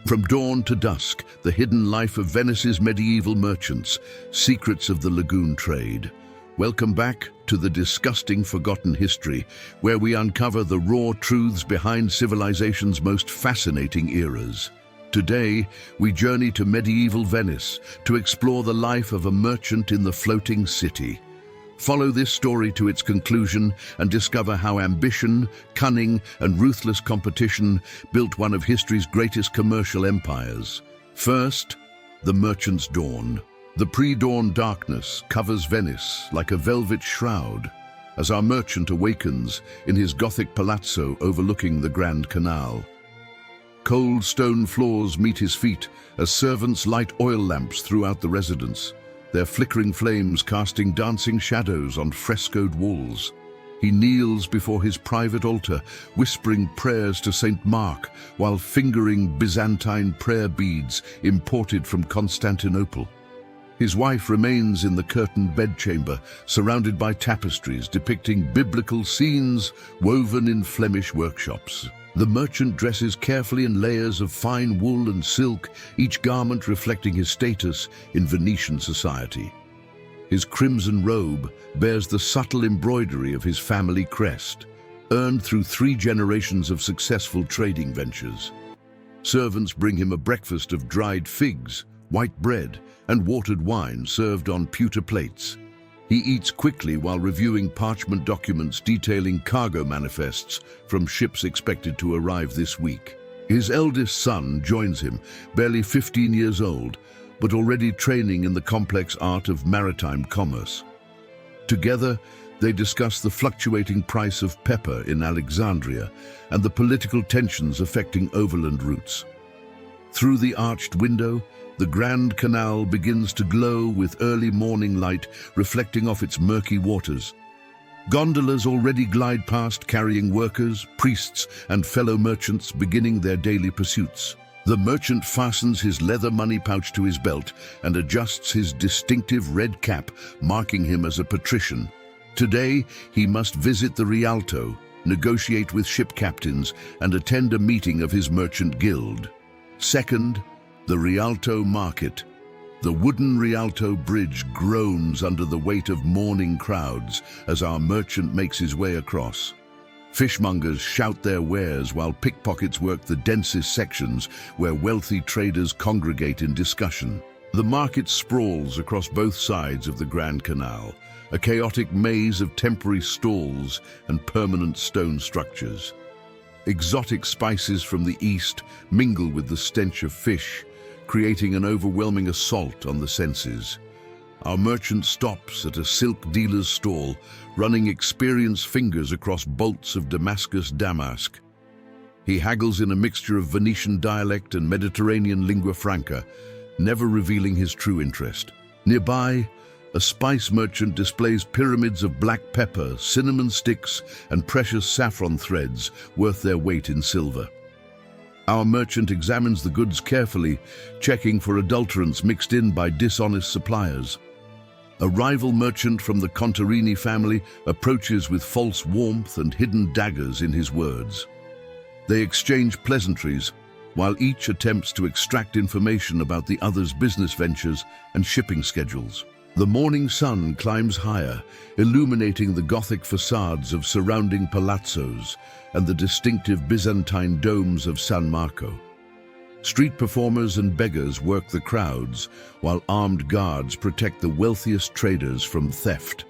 From dawn to dusk, the hidden life of Venice's medieval merchants, secrets of the Lagoon trade. Welcome back to the disgusting forgotten history, where we uncover the raw truths behind civilization's most fascinating eras. Today, we journey to medieval Venice to explore the life of a merchant in the floating city. Follow this story to its conclusion and discover how ambition, cunning, and ruthless competition built one of history's greatest commercial empires. First, the merchant's dawn. The pre-dawn darkness covers Venice like a velvet shroud as our merchant awakens in his Gothic palazzo overlooking the Grand Canal. Cold stone floors meet his feet as servants light oil lamps throughout the residence, their flickering flames casting dancing shadows on frescoed walls. He kneels before his private altar, whispering prayers to Saint Mark while fingering Byzantine prayer beads imported from Constantinople. His wife remains in the curtained bedchamber, surrounded by tapestries depicting biblical scenes woven in Flemish workshops. The merchant dresses carefully in layers of fine wool and silk, each garment reflecting his status in Venetian society. His crimson robe bears the subtle embroidery of his family crest, earned through 3 generations of successful trading ventures. Servants bring him a breakfast of dried figs, white bread, and watered wine served on pewter plates. He eats quickly while reviewing parchment documents detailing cargo manifests from ships expected to arrive this week. His eldest son joins him, barely 15 years old, but already training in the complex art of maritime commerce. Together, they discuss the fluctuating price of pepper in Alexandria and the political tensions affecting overland routes. Through the arched window, the Grand Canal begins to glow with early morning light reflecting off its murky waters. Gondolas already glide past carrying workers, priests, and fellow merchants beginning their daily pursuits. The merchant fastens his leather money pouch to his belt and adjusts his distinctive red cap, marking him as a patrician. Today, he must visit the Rialto, negotiate with ship captains, and attend a meeting of his merchant guild. Second, the Rialto Market. The wooden Rialto bridge groans under the weight of mourning crowds as our merchant makes his way across. Fishmongers shout their wares while pickpockets work the densest sections where wealthy traders congregate in discussion. The market sprawls across both sides of the Grand Canal, a chaotic maze of temporary stalls and permanent stone structures. Exotic spices from the east mingle with the stench of fish, creating an overwhelming assault on the senses. Our merchant stops at a silk dealer's stall, running experienced fingers across bolts of Damascus damask. He haggles in a mixture of Venetian dialect and Mediterranean lingua franca, never revealing his true interest. Nearby, a spice merchant displays pyramids of black pepper, cinnamon sticks, and precious saffron threads worth their weight in silver. Our merchant examines the goods carefully, checking for adulterants mixed in by dishonest suppliers. A rival merchant from the Contarini family approaches with false warmth and hidden daggers in his words. They exchange pleasantries, while each attempts to extract information about the other's business ventures and shipping schedules. The morning sun climbs higher, illuminating the Gothic facades of surrounding palazzos and the distinctive Byzantine domes of San Marco. Street performers and beggars work the crowds, while armed guards protect the wealthiest traders from theft.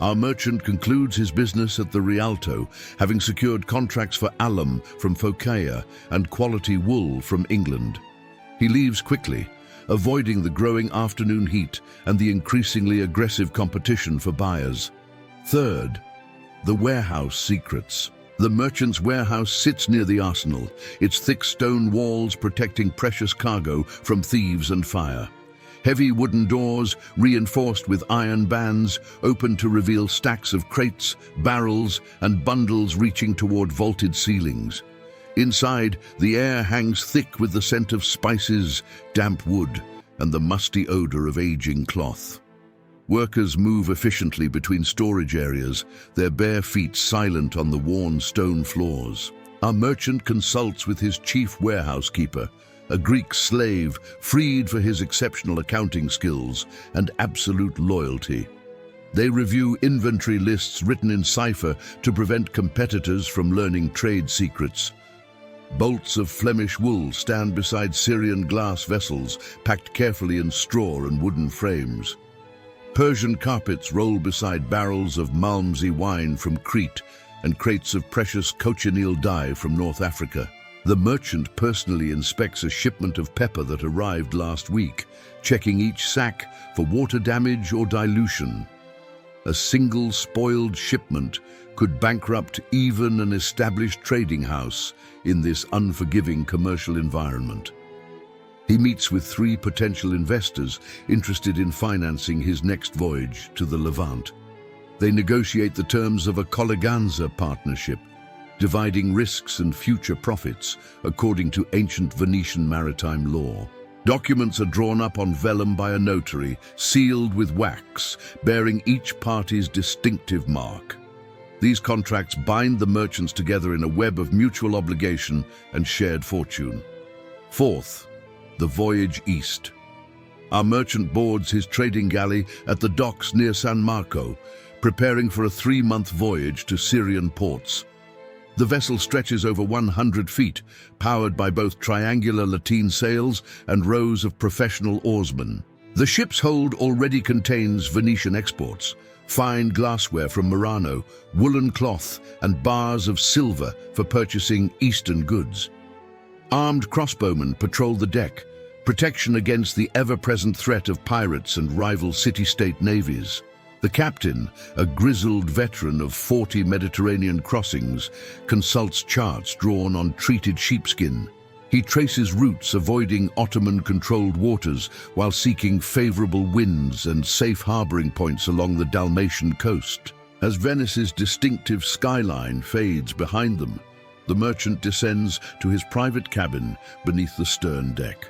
Our merchant concludes his business at the Rialto, having secured contracts for alum from Phocaea and quality wool from England. He leaves quickly, avoiding the growing afternoon heat and the increasingly aggressive competition for buyers. Third, the warehouse secrets. The merchant's warehouse sits near the arsenal, its thick stone walls protecting precious cargo from thieves and fire. Heavy wooden doors, reinforced with iron bands, open to reveal stacks of crates, barrels, and bundles reaching toward vaulted ceilings. Inside, the air hangs thick with the scent of spices, damp wood, and the musty odor of aging cloth. Workers move efficiently between storage areas, their bare feet silent on the worn stone floors. Our merchant consults with his chief warehouse keeper, a Greek slave freed for his exceptional accounting skills and absolute loyalty. They review inventory lists written in cipher to prevent competitors from learning trade secrets. Bolts of Flemish wool stand beside Syrian glass vessels packed carefully in straw and wooden frames. Persian carpets roll beside barrels of Malmsey wine from Crete and crates of precious cochineal dye from North Africa. The merchant personally inspects a shipment of pepper that arrived last week, checking each sack for water damage or dilution. A single spoiled shipment could bankrupt even an established trading house in this unforgiving commercial environment. He meets with 3 potential investors interested in financing his next voyage to the Levant. They negotiate the terms of a colleganza partnership, dividing risks and future profits according to ancient Venetian maritime law. Documents are drawn up on vellum by a notary, sealed with wax, bearing each party's distinctive mark. These contracts bind the merchants together in a web of mutual obligation and shared fortune. Fourth, the voyage east. Our merchant boards his trading galley at the docks near San Marco, preparing for a 3-month voyage to Syrian ports. The vessel stretches over 100 feet, powered by both triangular lateen sails and rows of professional oarsmen. The ship's hold already contains Venetian exports, fine glassware from Murano, woolen cloth, and bars of silver for purchasing Eastern goods. Armed crossbowmen patrol the deck, protection against the ever-present threat of pirates and rival city-state navies. The captain, a grizzled veteran of 40 Mediterranean crossings, consults charts drawn on treated sheepskin. He traces routes avoiding Ottoman-controlled waters while seeking favorable winds and safe harboring points along the Dalmatian coast. As Venice's distinctive skyline fades behind them, the merchant descends to his private cabin beneath the stern deck.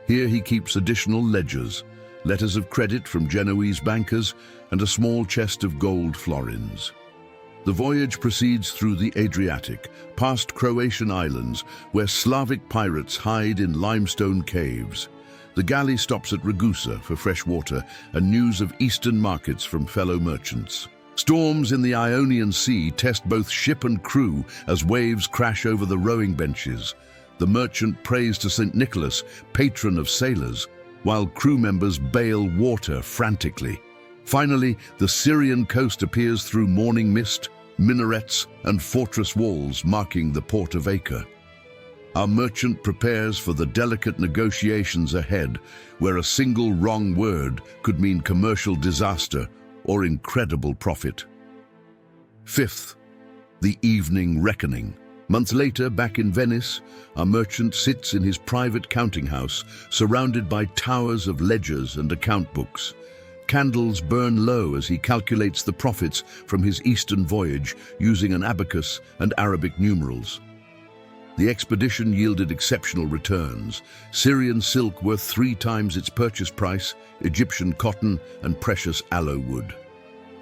Here he keeps additional ledgers, letters of credit from Genoese bankers, and a small chest of gold florins. The voyage proceeds through the Adriatic, past Croatian islands, where Slavic pirates hide in limestone caves. The galley stops at Ragusa for fresh water and news of eastern markets from fellow merchants. Storms in the Ionian Sea test both ship and crew as waves crash over the rowing benches. The merchant prays to St. Nicholas, patron of sailors, while crew members bail water frantically. Finally, the Syrian coast appears through morning mist, minarets, and fortress walls marking the port of Acre. Our merchant prepares for the delicate negotiations ahead, where a single wrong word could mean commercial disaster or incredible profit. Fifth, the evening reckoning. Months later, back in Venice, our merchant sits in his private counting house, surrounded by towers of ledgers and account books. Candles burn low as he calculates the profits from his eastern voyage using an abacus and Arabic numerals. The expedition yielded exceptional returns: Syrian silk worth 3 times its purchase price, Egyptian cotton, and precious aloe wood.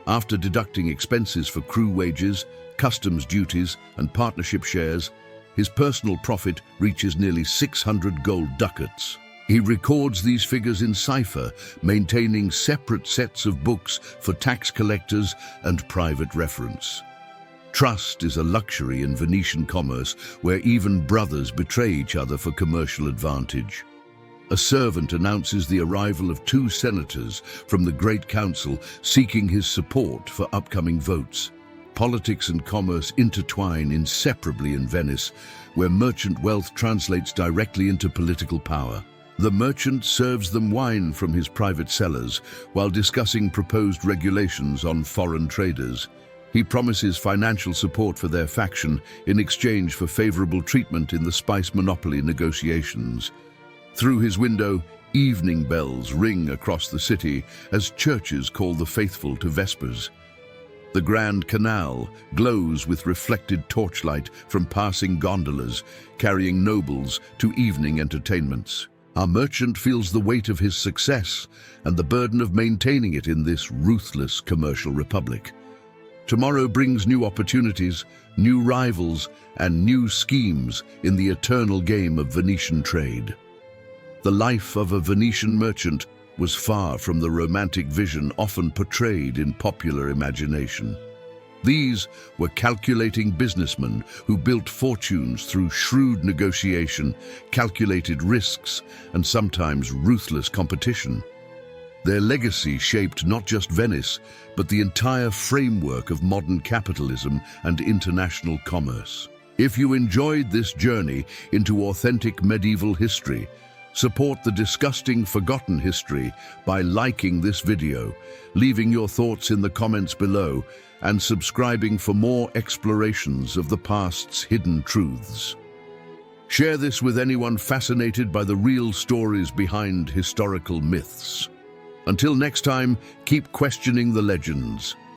After deducting expenses for crew wages, customs duties, and partnership shares, his personal profit reaches nearly 600 gold ducats. He records these figures in cipher, maintaining separate sets of books for tax collectors and private reference. Trust is a luxury in Venetian commerce, where even brothers betray each other for commercial advantage. A servant announces the arrival of 2 senators from the Great Council seeking his support for upcoming votes. Politics and commerce intertwine inseparably in Venice, where merchant wealth translates directly into political power. The merchant serves them wine from his private cellars while discussing proposed regulations on foreign traders. He promises financial support for their faction in exchange for favorable treatment in the spice monopoly negotiations. Through his window, evening bells ring across the city as churches call the faithful to Vespers. The Grand Canal glows with reflected torchlight from passing gondolas, carrying nobles to evening entertainments. Our merchant feels the weight of his success and the burden of maintaining it in this ruthless commercial republic. Tomorrow brings new opportunities, new rivals, and new schemes in the eternal game of Venetian trade. The life of a Venetian merchant was far from the romantic vision often portrayed in popular imagination. These were calculating businessmen who built fortunes through shrewd negotiation, calculated risks, and sometimes ruthless competition. Their legacy shaped not just Venice, but the entire framework of modern capitalism and international commerce. If you enjoyed this journey into authentic medieval history, support the disgusting forgotten history by liking this video, leaving your thoughts in the comments below, and subscribing for more explorations of the past's hidden truths. Share this with anyone fascinated by the real stories behind historical myths. Until next time, keep questioning the legends.